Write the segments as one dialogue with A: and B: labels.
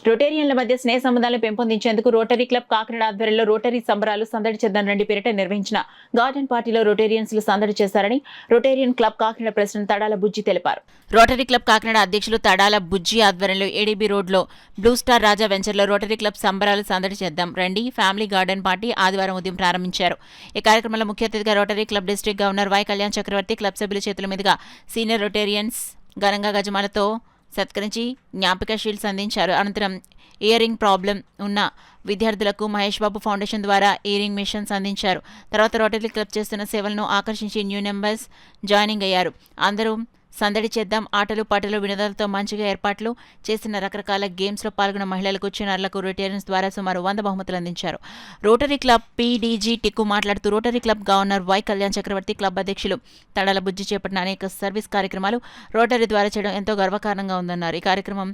A: రొటేరియన్ల మధ్య స్నేహ సంబంధాలను పెంపొందించేందుకు రోటరీ క్లబ్ కాకినాడ ఆధ్వర్యంలో రోటరీ సంబరాలు సందడి చేద్దాం రండి పేరిట నిర్వహించిన గార్డెన్ పార్టీలో రొటేరియన్స్ సందడి చేశారని Rotarian club Kakinada president Tadala Bujji తెలిపారు. రోటరీ క్లబ్ కాకినాడ అధ్యక్షులు తడాల బుజ్జి ఆధ్వర్యంలో ఏడీబీ రోడ్లో బ్లూ స్టార్ రాజా వెంచర్లో రోటరీ క్లబ్ సంబరాలు సందడి చేద్దాం రండి ఫ్యామిలీ గార్డెన్ పార్టీ ఆదివారం ఉదయం ప్రారంభించారు. ఈ కార్యక్రమంలో ముఖ్య అతిథిగా rotary club district governor Y Kalyan Chakravarthi club సభ్యుల చేతుల మీదుగా సీనియర్ రొటేరియన్స్ ఘనంగా గజమాలతో సత్కరించి జ్ఞాపిక షీల్డ్స్ అందించారు. అనంతరం ఇయరింగ్ ప్రాబ్లం ఉన్న విద్యార్థులకు మహేష్ బాబు ఫౌండేషన్ ద్వారా ఇయరింగ్ మిషన్స్ అందించారు. తర్వాత రోటరీ క్లబ్ చేస్తున్న సేవలను ఆకర్షించి న్యూ మెంబర్స్ జాయినింగ్ అయ్యారు. అందరూ సందడి చేద్దాం ఆటలు పాటలు వినోదాలతో మంచిగా ఏర్పాట్లు చేసిన రకరకాల గేమ్స్లో పాల్గొన్న మహిళలకు చిన్నారులకు రొటేరియన్స్ ద్వారా సుమారు 100 బహుమతులు అందించారు. రోటరీ క్లబ్ పీడీజీ టిక్కు మాట్లాడుతూ rotary club governor Y Kalyan Chakravarthi club అధ్యక్షులు తడాల బుజ్జి చేపట్టిన అనేక సర్వీస్ కార్యక్రమాలు రోటరీ ద్వారా చేయడం ఎంతో గర్వకారణంగా ఉందన్నారు. ఈ కార్యక్రమం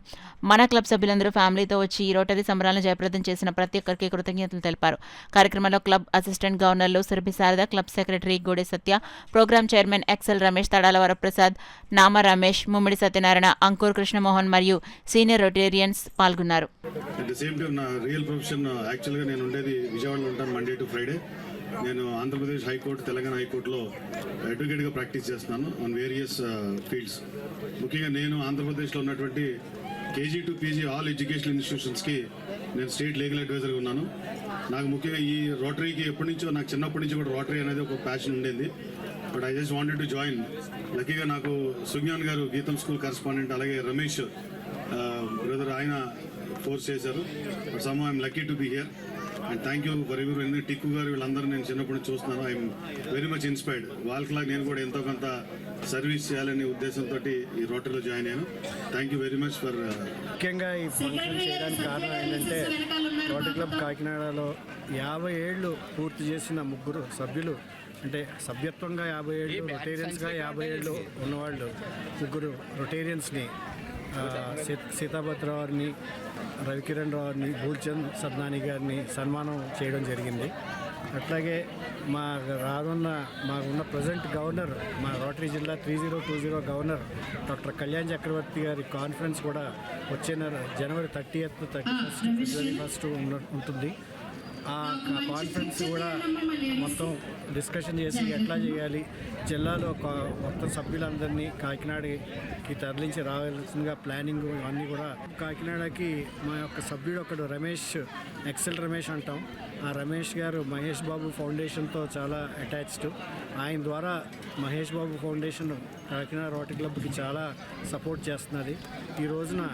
A: మన క్లబ్ సభ్యులందరూ ఫ్యామిలీతో వచ్చి ఈ రోటరీ సంబరాలను జయప్రదం చేసిన ప్రతి ఒక్కరికి కృతజ్ఞతలు తెలిపారు. కార్యక్రమంలో క్లబ్ అసిస్టెంట్ గవర్నర్లు Surabhi Sarada, club secretary Gode Satya, programme chairman Excel Ramesh, Tadala Varaprasad, Nama Ramesh, Mummadi Satyanarayana, Ankur Krishnamohan మరియు సీనియర్ రొటేరియన్స్ పాల్గొన్నారు.
B: నేను ఉండేది విజయవాడలో ఉంటాను. మండే టు ఫ్రైడే నేను ఆంధ్రప్రదేశ్ హైకోర్టు, తెలంగాణ హైకోర్టులో అడ్వకేట్గా ప్రాక్టీస్ చేస్తున్నాను ఆన్ వేరియస్ ఫీల్డ్స్. ముఖ్యంగా నేను ఆంధ్రప్రదేశ్లో ఉన్నటువంటి KG to PG all education ఇన్స్టిట్యూషన్స్కి నేను స్టేట్ లీగల్ అడ్వైజర్గా ఉన్నాను. నాకు ముఖ్యంగా ఈ రోటరీకి ఎప్పటి నుంచో, నాకు చిన్నప్పటి నుంచి కూడా రోటరీ అనేది ఒక ప్యాషన్ ఉండేది. But I just wanted to join. లక్కీగా నాకు సుజ్ఞాన్ గారు గీతం స్కూల్ కరెస్పాండెంట్, అలాగే రమేష్ బ్రదర్ ఆయన ఫోర్స్ చేశారు. But some I'm lucky to be here and thank you forever ఎవర్. ఎందుకంటే టిక్కు గారు వీళ్ళందరూ నేను చిన్నప్పటి నుంచి చూస్తున్నాను. I'm very much inspired. వాళ్ళకిలాగా నేను కూడా ఎంతో కొంత సర్వీస్ చేయాలనే ఉద్దేశంతో ఈ రోటరీలో జాయిన్ అయ్యాను. Thank you very much for.
C: ముఖ్యంగా ఈ ఫంక్షన్ చేయడానికి కారణం ఏంటంటే రోటరీ క్లబ్ కాకినాడలో 50 ఏళ్ళు పూర్తి చేసిన ముగ్గురు సభ్యులు, అంటే సభ్యత్వంగా 50 ఏళ్ళు, రొటేరియన్స్గా 50 ఏళ్ళు ఉన్నవాళ్ళు ముగ్గురు రొటేరియన్స్ని సీతాభద్రరావుని, రవికిరణ్ రావుని, భూల్చంద్ సద్నాని గారిని సన్మానం చేయడం జరిగింది. అట్లాగే మాకున్న ప్రజెంట్ గవర్నర్, మా రోటరీ జిల్లా 3020 గవర్నర్ డాక్టర్ కళ్యాణ్ చక్రవర్తి గారి కాన్ఫరెన్స్ కూడా వచ్చే జనవరి 30th, 31st, ఫిబ్రవరి 1st ఉంటుంది. ఆ కాన్ఫరెన్స్ కూడా మొత్తం డిస్కషన్ చేసి ఎట్లా చేయాలి, జిల్లాలో మొత్తం సభ్యులందరినీ కాకినాడకి తరలించి రావాల్సిందిగా ప్లానింగ్ ఇవన్నీ కూడా. కాకినాడకి మా యొక్క సభ్యుడు ఒకడు రమేష్, ఎక్సెల్ రమేష్ అంటాం. ఆ రమేష్ గారు మహేష్ బాబు ఫౌండేషన్తో చాలా అటాచ్డ్. ఆయన ద్వారా మహేష్ బాబు ఫౌండేషన్ కాకినాడ రోటరీ క్లబ్కి చాలా సపోర్ట్ చేస్తున్నది. ఈ రోజున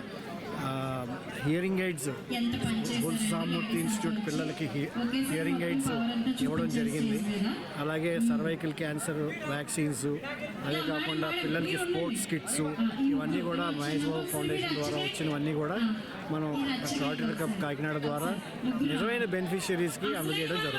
C: హియరింగ్ ఎయిడ్స్ సామూర్తి ఇన్స్టిట్యూట్ పిల్లలకి హియరింగ్ ఎయిడ్స్ ఇవ్వడం జరిగింది. అలాగే సర్వైకల్ క్యాన్సర్ వ్యాక్సిన్స్, అదే కాకుండా పిల్లలకి స్పోర్ట్స్ కిట్స్, ఇవన్నీ కూడా మహేష్ బాబు ఫౌండేషన్ ద్వారా వచ్చినవన్నీ కూడా మనం రోటరీ క్లబ్ కాకినాడ ద్వారా నిజమైన బెనిఫిషియరీస్కి అందజేయడం జరుగుతుంది.